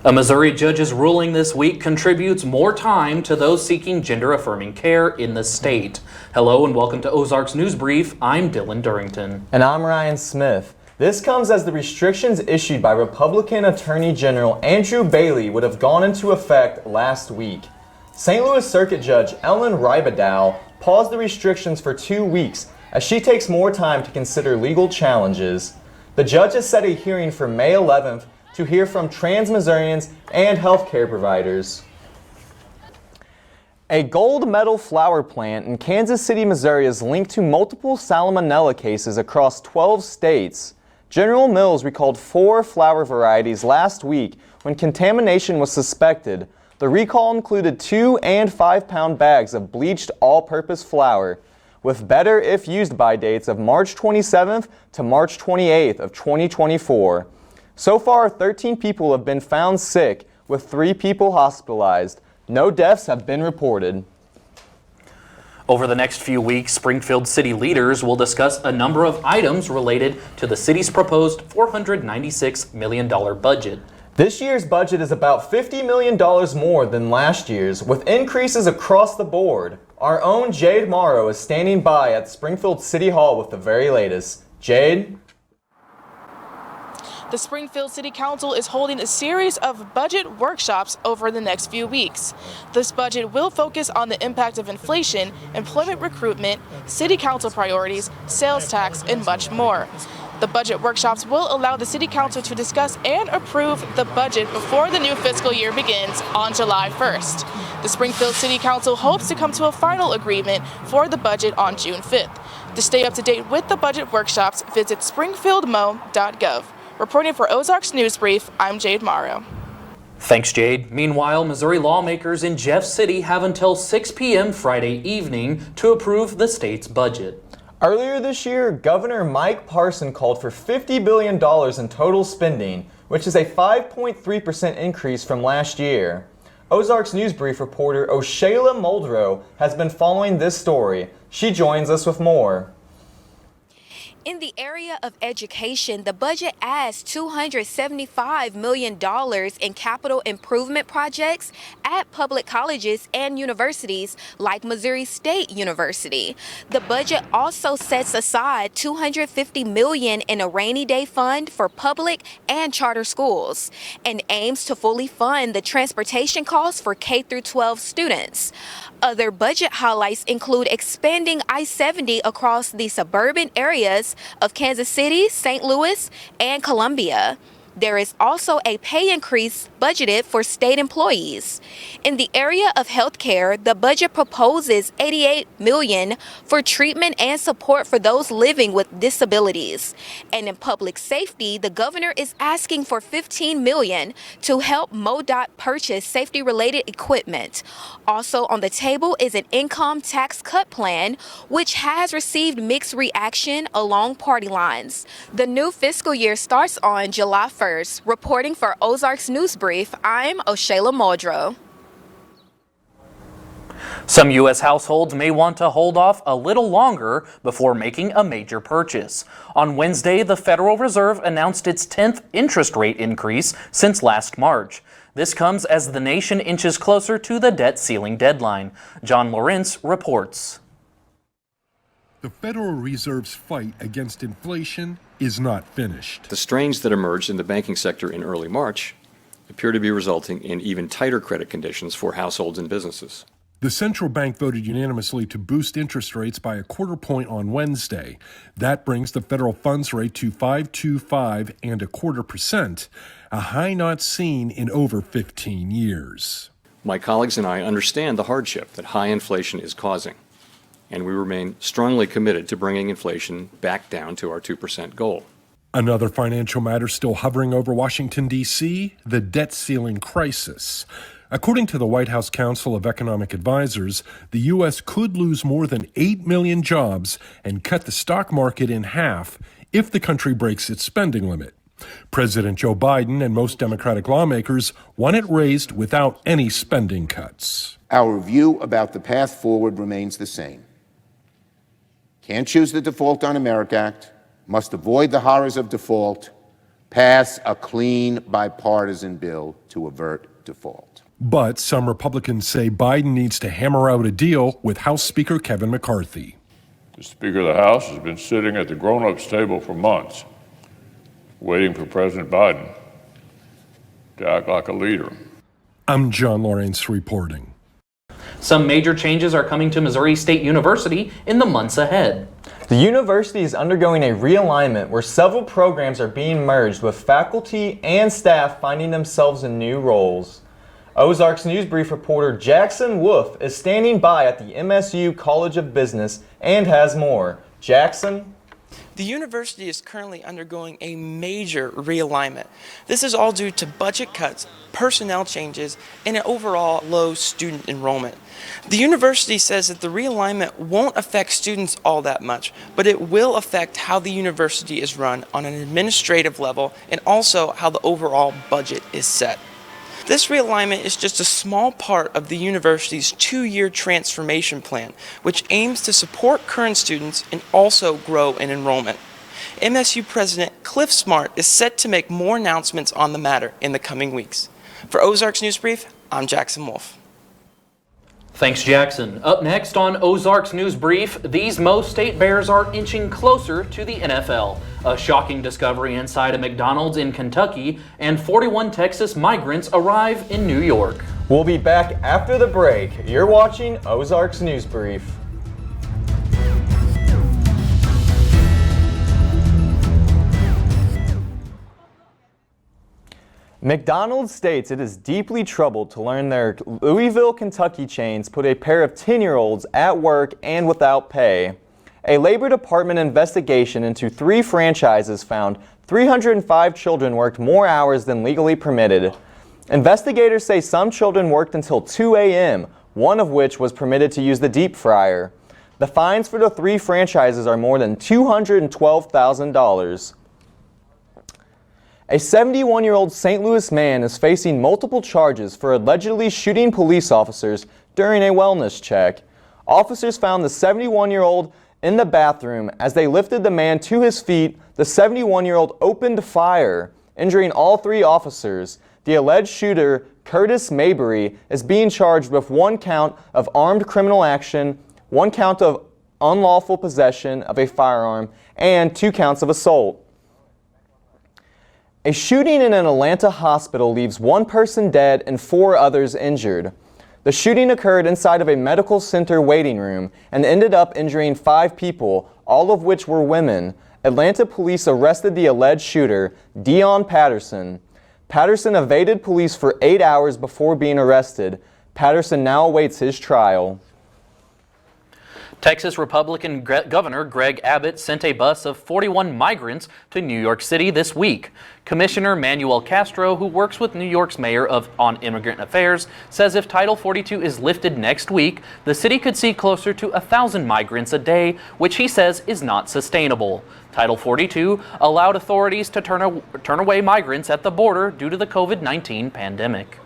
A Missouri judge's ruling this week contributes more time to those seeking gender-affirming care in the state. Hello and welcome to Ozarks News Brief. I'm Dylan Durrington. And I'm Ryan Smith. This comes as the restrictions issued by Republican Attorney General Andrew Bailey would have gone into effect last week. St. Louis Circuit Judge Ellen Ribadow paused the restrictions for 2 weeks as she takes more time to consider legal challenges. The judge has set a hearing for May 11th to hear from trans Missourians and healthcare providers. A gold medal flower plant in Kansas City, Missouri is linked to multiple salmonella cases across 12 states. General Mills recalled 4 flower varieties last week when contamination was suspected. The recall included 2 and 5 pound bags of bleached all-purpose flour with better if used by dates of March 27th to March 28th of 2024. So far, 13 people have been found sick, with 3 people hospitalized. No deaths have been reported. Over the next few weeks, Springfield city leaders will discuss a number of items related to the city's proposed $496 million budget. This year's budget is about $50 million more than last year's, with increases across the board. Our own Jade Morrow is standing by at Springfield City Hall with the very latest. Jade? The Springfield City Council is holding a series of budget workshops over the next few weeks. This budget will focus on the impact of inflation, employment recruitment, city council priorities, sales tax, and much more. The budget workshops will allow the City Council to discuss and approve the budget before the new fiscal year begins on July 1st. The Springfield City Council hopes to come to a final agreement for the budget on June 5th. To stay up to date with the budget workshops, visit springfieldmo.gov. Reporting for Ozarks News Brief, I'm Jade Morrow. Thanks, Jade. Meanwhile, Missouri lawmakers in Jeff City have until 6 p.m. Friday evening to approve the state's budget. Earlier this year, Governor Mike Parson called for $50 billion in total spending, which is a 5.3% increase from last year. Ozarks News Brief reporter O'Shayla Muldrow has been following this story. She joins us with more. In the area of education, the budget adds $275 million in capital improvement projects at public colleges and universities like Missouri State University. The budget also sets aside $250 million in a rainy day fund for public and charter schools and aims to fully fund the transportation costs for K-12 students. Other budget highlights include expanding I-70 across the suburban areas of Kansas City, St. Louis, and Columbia. There is also a pay increase budgeted for state employees. In the area of healthcare, the budget proposes $88 million for treatment and support for those living with disabilities. And in public safety, the governor is asking for $15 million to help MoDOT purchase safety-related equipment. Also on the table is an income tax cut plan, which has received mixed reaction along party lines. The new fiscal year starts on July 1st. Reporting for Ozarks News Brief, I'm O'Shayla Muldrow. Some U.S. households may want to hold off a little longer before making a major purchase. On Wednesday, the Federal Reserve announced its 10th interest rate increase since last March. This comes as the nation inches closer to the debt ceiling deadline. John Lawrence reports. The Federal Reserve's fight against inflation is not finished. The strains that emerged in the banking sector in early March appear to be resulting in even tighter credit conditions for households and businesses. The central bank voted unanimously to boost interest rates by a quarter point on Wednesday. That brings the federal funds rate to 5.25%, a high not seen in over 15 years. My colleagues and I understand the hardship that high inflation is causing, and we remain strongly committed to bringing inflation back down to our 2% goal. Another financial matter still hovering over Washington, D.C., the debt ceiling crisis. According to the White House Council of Economic Advisors, the U.S. could lose more than 8 million jobs and cut the stock market in half if the country breaks its spending limit. President Joe Biden and most Democratic lawmakers want it raised without any spending cuts. Our view about the path forward remains the same. Can't choose the Default on America Act, must avoid the horrors of default, pass a clean, bipartisan bill to avert default. But some Republicans say Biden needs to hammer out a deal with House Speaker Kevin McCarthy. The Speaker of the House has been sitting at the grown-ups table for months, waiting for President Biden to act like a leader. I'm John Lawrence reporting. Some major changes are coming to Missouri State University in the months ahead. The university is undergoing a realignment where several programs are being merged, with faculty and staff finding themselves in new roles. Ozarks News Brief reporter Jackson Wolf is standing by at the MSU College of Business and has more. Jackson? The university is currently undergoing a major realignment. This is all due to budget cuts, personnel changes, and an overall low student enrollment. The university says that the realignment won't affect students all that much, but it will affect how the university is run on an administrative level and also how the overall budget is set. This realignment is just a small part of the university's 2-year transformation plan, which aims to support current students and also grow in enrollment. MSU President Cliff Smart is set to make more announcements on the matter in the coming weeks. For Ozarks News Brief, I'm Jackson Wolf. Thanks, Jackson. Up next on Ozarks News Brief, these Mo State Bears are inching closer to the NFL. A shocking discovery inside a McDonald's in Kentucky, and 41 Texas migrants arrive in New York. We'll be back after the break. You're watching Ozarks News Brief. McDonald's states it is deeply troubled to learn their Louisville, Kentucky chains put a pair of 10-year-olds at work and without pay. A Labor Department investigation into 3 franchises found 305 children worked more hours than legally permitted. Investigators say some children worked until 2 a.m., one of which was permitted to use the deep fryer. The fines for the 3 franchises are more than $212,000. A 71-year-old St. Louis man is facing multiple charges for allegedly shooting police officers during a wellness check. Officers found the 71-year-old in the bathroom. As they lifted the man to his feet, the 71-year-old opened fire, injuring all 3 officers. The alleged shooter, Curtis Mabry, is being charged with 1 count of armed criminal action, 1 count of unlawful possession of a firearm, and 2 counts of assault. A shooting in an Atlanta hospital leaves 1 person dead and 4 others injured. The shooting occurred inside of a medical center waiting room and ended up injuring 5 people, all of which were women. Atlanta police arrested the alleged shooter, Dion Patterson. Patterson evaded police for 8 hours before being arrested. Patterson now awaits his trial. Texas Republican Governor Greg Abbott sent a bus of 41 migrants to New York City this week. Commissioner Manuel Castro, who works with New York's mayor on immigrant affairs, says if Title 42 is lifted next week, the city could see closer to 1,000 migrants a day, which he says is not sustainable. Title 42 allowed authorities to turn away migrants at the border due to the COVID-19 pandemic.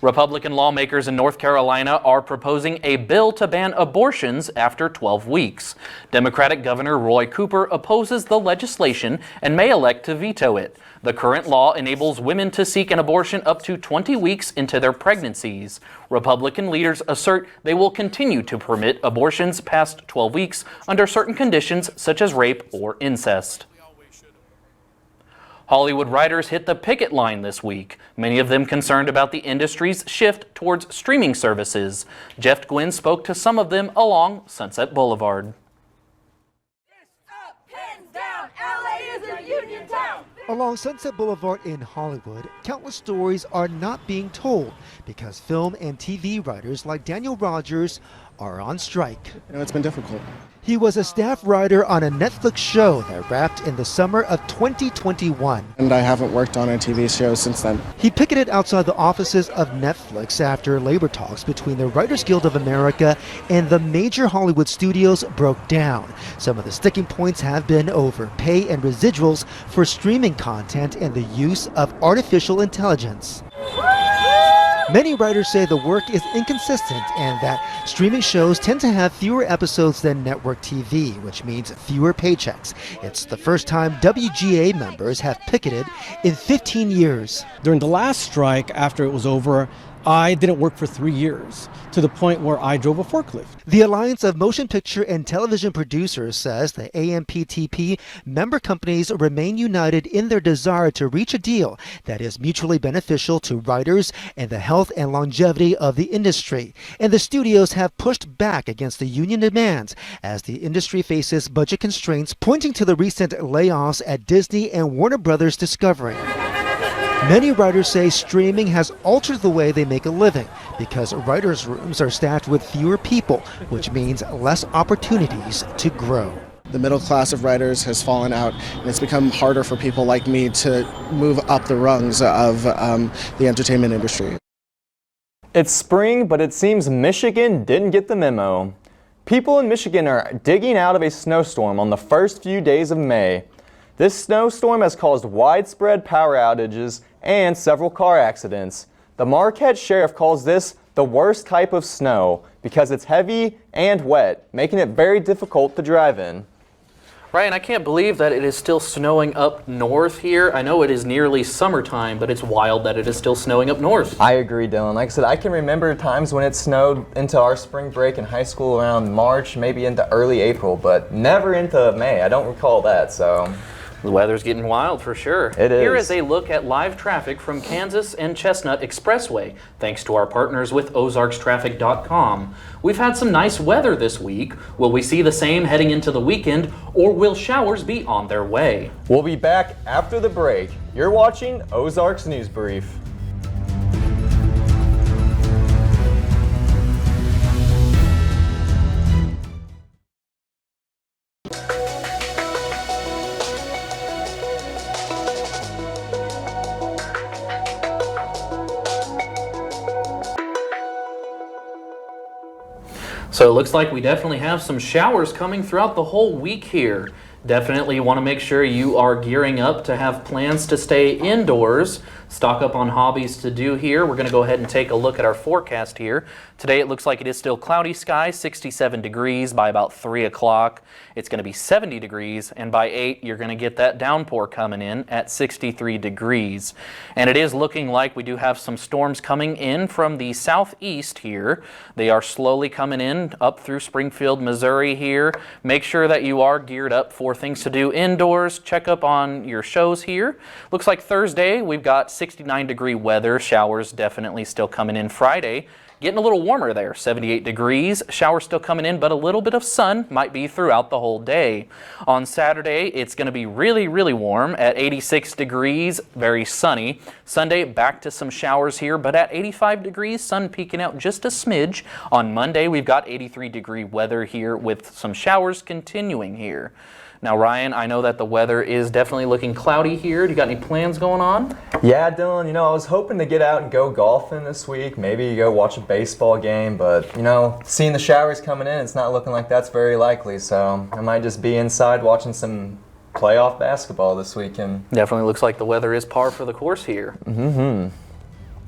Republican lawmakers in North Carolina are proposing a bill to ban abortions after 12 weeks. Democratic Governor Roy Cooper opposes the legislation and may elect to veto it. The current law enables women to seek an abortion up to 20 weeks into their pregnancies. Republican leaders assert they will continue to permit abortions past 12 weeks under certain conditions such as rape or incest. Hollywood writers hit the picket line this week, many of them concerned about the industry's shift towards streaming services. Jeff Gwynn spoke to some of them along Sunset Boulevard. Along Sunset Boulevard in Hollywood, countless stories are not being told because film and TV writers like Daniel Rogers are on strike. It's been difficult. He was a staff writer on a Netflix show that wrapped in the summer of 2021. And I haven't worked on a TV show since then. He picketed outside the offices of Netflix after labor talks between the Writers Guild of America and the major Hollywood studios broke down. Some of the sticking points have been over pay and residuals for streaming content and the use of artificial intelligence. Many writers say the work is inconsistent and that streaming shows tend to have fewer episodes than network TV, which means fewer paychecks. It's the first time WGA members have picketed in 15 years. During the last strike, after it was over, I didn't work for 3 years, to the point where I drove a forklift. The Alliance of Motion Picture and Television Producers says the AMPTP member companies remain united in their desire to reach a deal that is mutually beneficial to writers and the health and longevity of the industry. And the studios have pushed back against the union demands as the industry faces budget constraints, pointing to the recent layoffs at Disney and Warner Brothers Discovery. Many writers say streaming has altered the way they make a living because writers' rooms are staffed with fewer people, which means less opportunities to grow. The middle class of writers has fallen out, and it's become harder for people like me to move up the rungs of the entertainment industry. It's spring, but it seems Michigan didn't get the memo. People in Michigan are digging out of a snowstorm on the first few days of May. This snowstorm has caused widespread power outages and several car accidents. The Marquette Sheriff calls this the worst type of snow because it's heavy and wet, making it very difficult to drive in. Ryan, I can't believe that it is still snowing up north here. I know it is nearly summertime, but it's wild that it is still snowing up north. I agree, Dylan. Like I said, I can remember times when it snowed into our spring break in high school around March, maybe into early April, but never into May. I don't recall that, so... The weather's getting wild for sure. It is. Here is a look at live traffic from Kansas and Chestnut Expressway, thanks to our partners with OzarksTraffic.com. We've had some nice weather this week. Will we see the same heading into the weekend, or will showers be on their way? We'll be back after the break. You're watching Ozarks News Brief. So it looks like we definitely have some showers coming throughout the whole week here. Definitely want to make sure you are gearing up to have plans to stay indoors. Stock up on hobbies to do here. We're going to go ahead and take a look at our forecast here. Today it looks like it is still cloudy skies, 67 degrees by about 3 o'clock. It's going to be 70 degrees, and by 8 you're going to get that downpour coming in at 63 degrees. And it is looking like we do have some storms coming in from the southeast here. They are slowly coming in up through Springfield, Missouri here. Make sure that you are geared up for things to do indoors. Check up on your shows here. Looks like Thursday we've got 69 degree weather. Showers definitely still coming in Friday. Getting a little warmer there, 78 degrees. Showers still coming in, but a little bit of sun might be throughout the whole day. On Saturday, it's going to be really, really warm at 86 degrees, very sunny. Sunday, back to some showers here, but at 85 degrees, sun peeking out just a smidge. On Monday, we've got 83 degree weather here with some showers continuing here. Now, Ryan, I know that the weather is definitely looking cloudy here. Do you got any plans going on? Yeah, Dylan, I was hoping to get out and go golfing this week, maybe go watch a baseball game, but, seeing the showers coming in, it's not looking like that's very likely, so I might just be inside watching some playoff basketball this weekend. Definitely looks like the weather is par for the course here. Mm-hmm.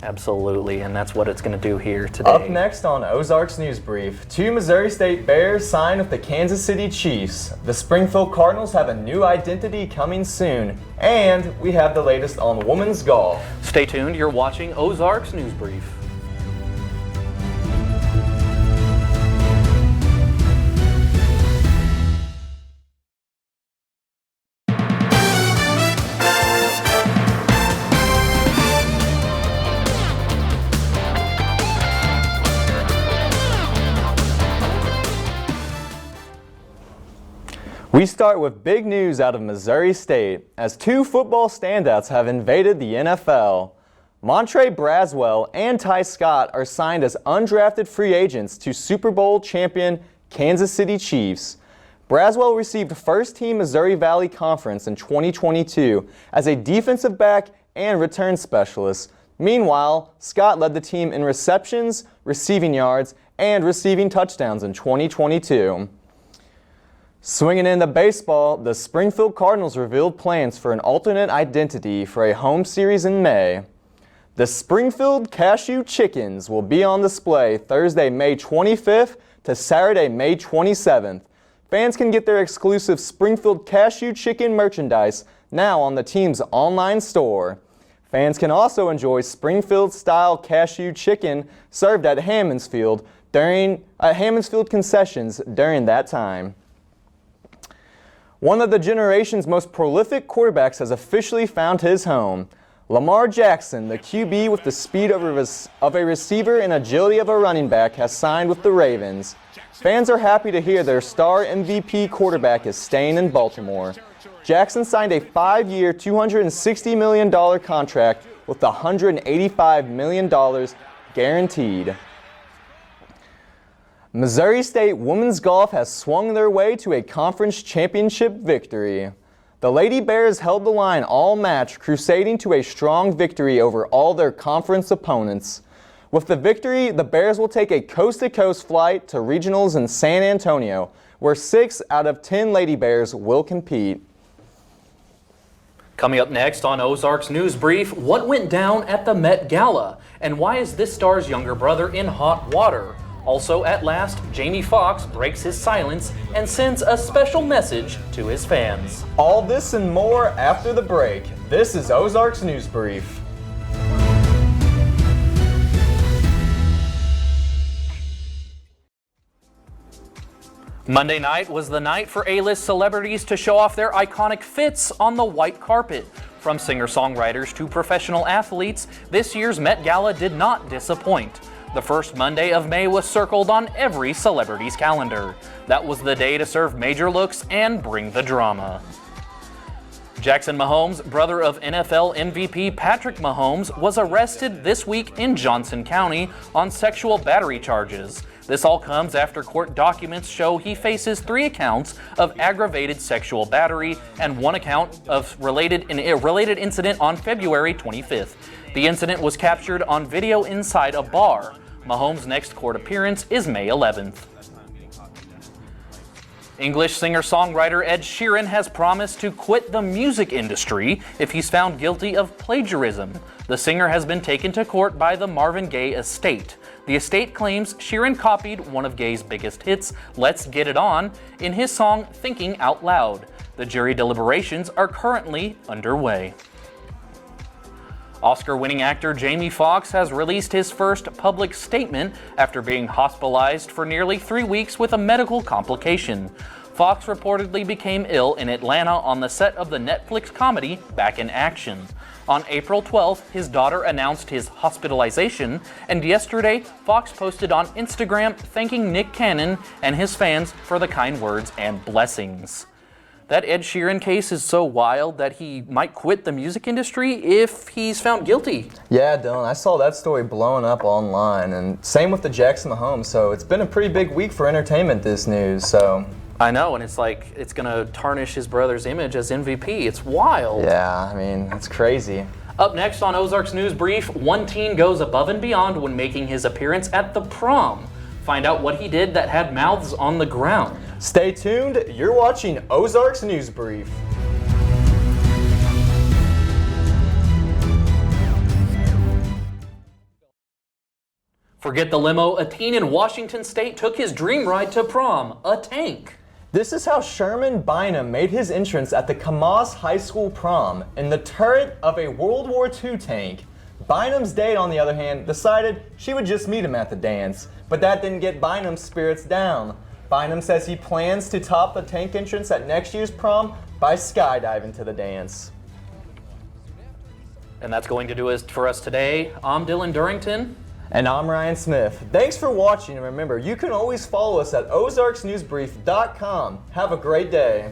Absolutely, and that's what it's going to do here today. Up next on Ozarks News Brief, 2 Missouri State Bears sign with the Kansas City Chiefs. The Springfield Cardinals have a new identity coming soon, and we have the latest on women's golf. Stay tuned, you're watching Ozarks News Brief. We start with big news out of Missouri State as 2 football standouts have invaded the NFL. Montre Braswell and Ty Scott are signed as undrafted free agents to Super Bowl champion Kansas City Chiefs. Braswell received first-team Missouri Valley Conference in 2022 as a defensive back and return specialist. Meanwhile, Scott led the team in receptions, receiving yards, and receiving touchdowns in 2022. Swinging into baseball, the Springfield Cardinals revealed plans for an alternate identity for a home series in May. The Springfield Cashew Chickens will be on display Thursday, May 25th to Saturday, May 27th. Fans can get their exclusive Springfield Cashew Chicken merchandise now on the team's online store. Fans can also enjoy Springfield-style cashew chicken served at Hammondsfield concessions during that time. One of the generation's most prolific quarterbacks has officially found his home. Lamar Jackson, the QB with the speed of a receiver and agility of a running back, has signed with the Ravens. Fans are happy to hear their star MVP quarterback is staying in Baltimore. Jackson signed a 5-year, $260 million contract with $185 million guaranteed. Missouri State women's golf has swung their way to a conference championship victory. The Lady Bears held the line all match, crusading to a strong victory over all their conference opponents. With the victory, the Bears will take a coast-to-coast flight to regionals in San Antonio, where 6 out of 10 Lady Bears will compete. Coming up next on Ozarks News Brief, what went down at the Met Gala? And why is this star's younger brother in hot water? Also, at last, Jamie Foxx breaks his silence and sends a special message to his fans. All this and more after the break. This is Ozarks News Brief. Monday night was the night for A-list celebrities to show off their iconic fits on the white carpet. From singer-songwriters to professional athletes, this year's Met Gala did not disappoint. The first Monday of May was circled on every celebrity's calendar. That was the day to serve major looks and bring the drama. Jackson Mahomes, brother of NFL MVP Patrick Mahomes, was arrested this week in Johnson County on sexual battery charges. This all comes after court documents show he faces 3 accounts of aggravated sexual battery and 1 account of a related incident on February 25th. The incident was captured on video inside a bar. Mahomes' next court appearance is May 11th. English singer-songwriter Ed Sheeran has promised to quit the music industry if he's found guilty of plagiarism. The singer has been taken to court by the Marvin Gaye estate. The estate claims Sheeran copied one of Gaye's biggest hits, Let's Get It On, in his song Thinking Out Loud. The jury deliberations are currently underway. Oscar-winning actor Jamie Foxx has released his first public statement after being hospitalized for nearly 3 weeks with a medical complication. Foxx reportedly became ill in Atlanta on the set of the Netflix comedy Back in Action. On April 12th, his daughter announced his hospitalization, and yesterday, Foxx posted on Instagram thanking Nick Cannon and his fans for the kind words and blessings. That Ed Sheeran case is so wild that he might quit the music industry if he's found guilty. Yeah, Dylan, I saw that story blowing up online, and same with the Jackson Mahomes, so it's been a pretty big week for entertainment, this news, so. I know, and it's like, it's gonna tarnish his brother's image as MVP. It's wild. Yeah, I mean, it's crazy. Up next on Ozarks News Brief, one teen goes above and beyond when making his appearance at the prom. Find out what he did that had mouths on the ground. Stay tuned, you're watching Ozarks News Brief. Forget the limo, a teen in Washington State took his dream ride to prom, a tank. This is how Sherman Bynum made his entrance at the Camas High School prom in the turret of a World War II tank. Bynum's date, on the other hand, decided she would just meet him at the dance, but that didn't get Bynum's spirits down. Bynum says he plans to top the tank entrance at next year's prom by skydiving to the dance. And that's going to do it for us today. I'm Dylan Durrington. And I'm Ryan Smith. Thanks for watching, and remember, you can always follow us at ozarksnewsbrief.com. Have a great day.